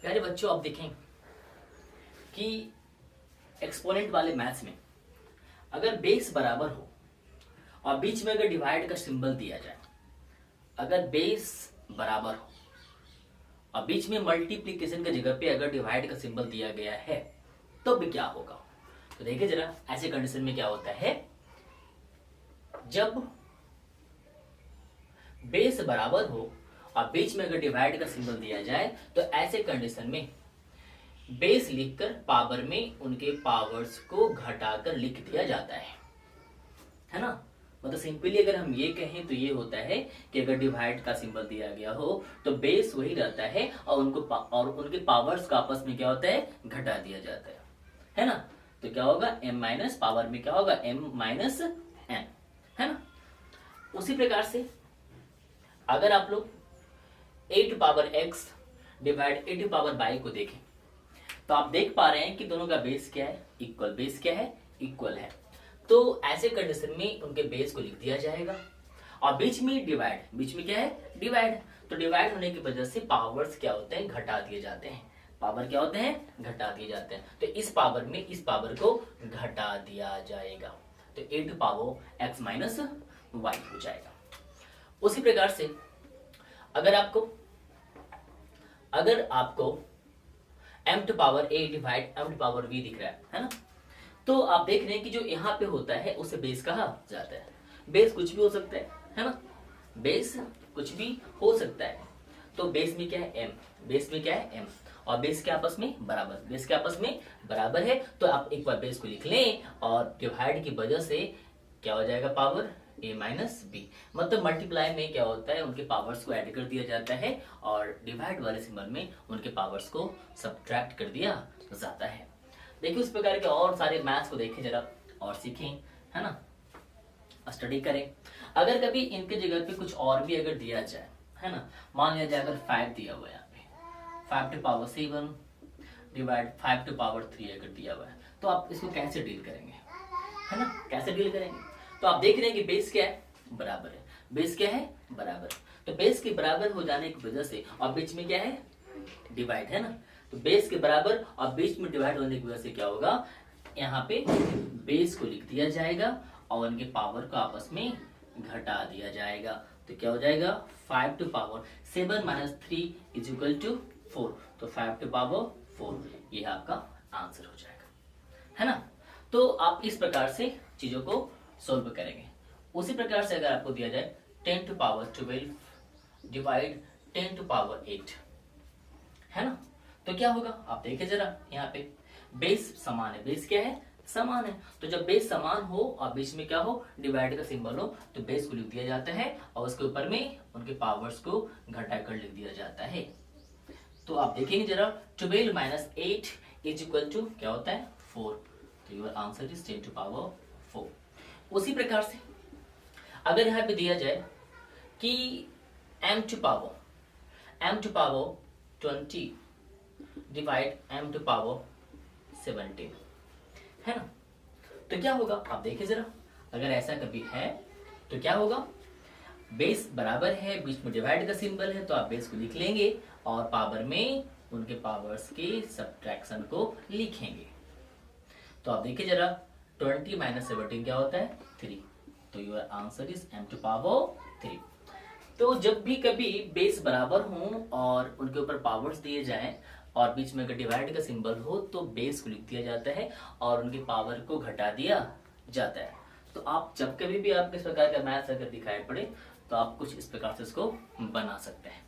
प्यारे बच्चों, आप देखें कि एक्सपोनेंट वाले मैथ्स में अगर बेस बराबर हो और बीच में अगर डिवाइड का सिंबल दिया जाए, अगर बेस बराबर हो और बीच में मल्टीप्लिकेशन की जगह पे अगर डिवाइड का सिंबल दिया गया है तो भी क्या होगा। तो देखिए जरा, ऐसे कंडीशन में क्या होता है, जब बेस बराबर हो और बीच में अगर डिवाइड का सिंबल दिया जाए तो ऐसे कंडीशन में बेस लिखकर पावर में उनके पावर्स को घटाकर लिख दिया जाता है ना। मतलब सिंपली अगर हम ये कहें तो ये होता है कि अगर डिवाइड का सिंबल दिया गया हो तो बेस वही रहता है और उनके पावर्स का आपस में क्या होता है, घटा दिया जाता है ना। तो क्या होगा, m माइनस पावर में क्या होगा, m माइनस n, है ना। उसी प्रकार से अगर आप लोग a to power x divide a to power y को देखें तो आप देख पा रहे हैं कि दोनों का बेस क्या है, इक्वल। बेस क्या है, इक्वल है। तो ऐसे कंडीशन में उनके बेस को लिख दिया जाएगा और बीच में डिवाइड, बीच में क्या है, डिवाइड। तो डिवाइड होने की वजह से पावर्स क्या होते हैं, घटा दिए जाते हैं। पावर क्या होते हैं, घटा दिए जाते हैं। तो इस पावर में इस पावर को घटा दिया जाएगा तो a to power x minus y हो जाएगा। उसी प्रकार से अगर आपको m to power a divide m to power v दिख रहा है ना, तो आप देख रहे हैं कि जो यहाँ पे होता है उसे बेस कहा जाता है। बेस कुछ भी हो सकता है ना, बेस कुछ भी हो सकता है। तो बेस में क्या है, m, बेस में क्या है, m, और बेस के आपस में बराबर, बेस के आपस में बराबर है। तो आप एक बार बेस को लिख लें और डिवाइड की वजह से क्या हो जाएगा, पावर a माइनस b। मतलब मल्टीप्लाई में क्या होता है, उनके पावर्स को ऐड कर दिया जाता है और डिवाइड वाले सिंबल में उनके पावर्स को सब्ट्रैक्ट कर दिया जाता है। देखिए उस प्रकार के और सारे मैथ्स को देखें जरा और सीखें, है ना, स्टडी करें। अगर कभी इनके जगह पे कुछ और भी अगर दिया जाए, है ना, मान लिया जाए अगर 5 दिया हुआ है यहाँ पे, 5 to power 7 divide 5 to power 3 अगर दिया हुआ है तो आप इसको कैसे डील करेंगे, है ना, कैसे डील करेंगे। तो आप देख रहे हैं कि बेस क्या है, बराबर है। बेस क्या है, बराबर। तो बेस के बराबर हो जाने की वजह से और बीच में क्या है, डिवाइड, है ना। तो बेस के बराबर और बीच में डिवाइड होने की वजह से क्या होगा, यहाँ पे बेस को लिख दिया जाएगा और उनके पावर को आपस में घटा दिया जाएगा। तो क्या हो जाएगा, 5 to power 7 minus 3 is equal to 4। तो 5 टू पावर 4 ये आपका आंसर हो जाएगा, है ना। तो आप इस प्रकार से चीजों को सोल्व करेंगे। उसी प्रकार से अगर आपको दिया जाए 10 to power 12 divide 10 to power 8, है ना, तो क्या होगा, आप देखिए जरा, यहाँ पे बेस समान है। बेस क्या है, समान है। तो जब बेस समान हो और बीच में क्या हो, डिवाइड का सिंबल हो, तो बेस को लिख दिया जाता है और उसके ऊपर में उनके पावर्स को घटाकर लिख दिया जाता है। तो आप देखेंगे जरा, 12 माइनस 8 इज इक्वल टू क्या होता है, 4। तो your answer is 10 to power 4। उसी प्रकार से अगर यहाँ पे दिया जाए कि m to power 20 divide m to power 17, है ना, तो क्या होगा, आप देखिए जरा, अगर ऐसा कभी है तो क्या होगा, बेस बराबर है, बीच में डिवाइड का सिंबल है, तो आप बेस को लिख लेंगे और पावर में उनके पावर्स के सब्ट्रैक्शन को लिखेंगे। तो आप देखिए जरा, 20 माइनस 17 क्या होता है, 3। तो your answer is m to power 3। तो जब भी कभी बेस बराबर हो और उनके ऊपर पावर्स दिए जाएं और बीच में अगर डिवाइड का सिंबल हो तो बेस को लिख दिया जाता है और उनके पावर को घटा दिया जाता है। तो आप जब कभी भी आपको इस प्रकार का मैथ्स अगर दिखाई पड़े तो आप कुछ इस प्रकार से इसको बना सकते हैं।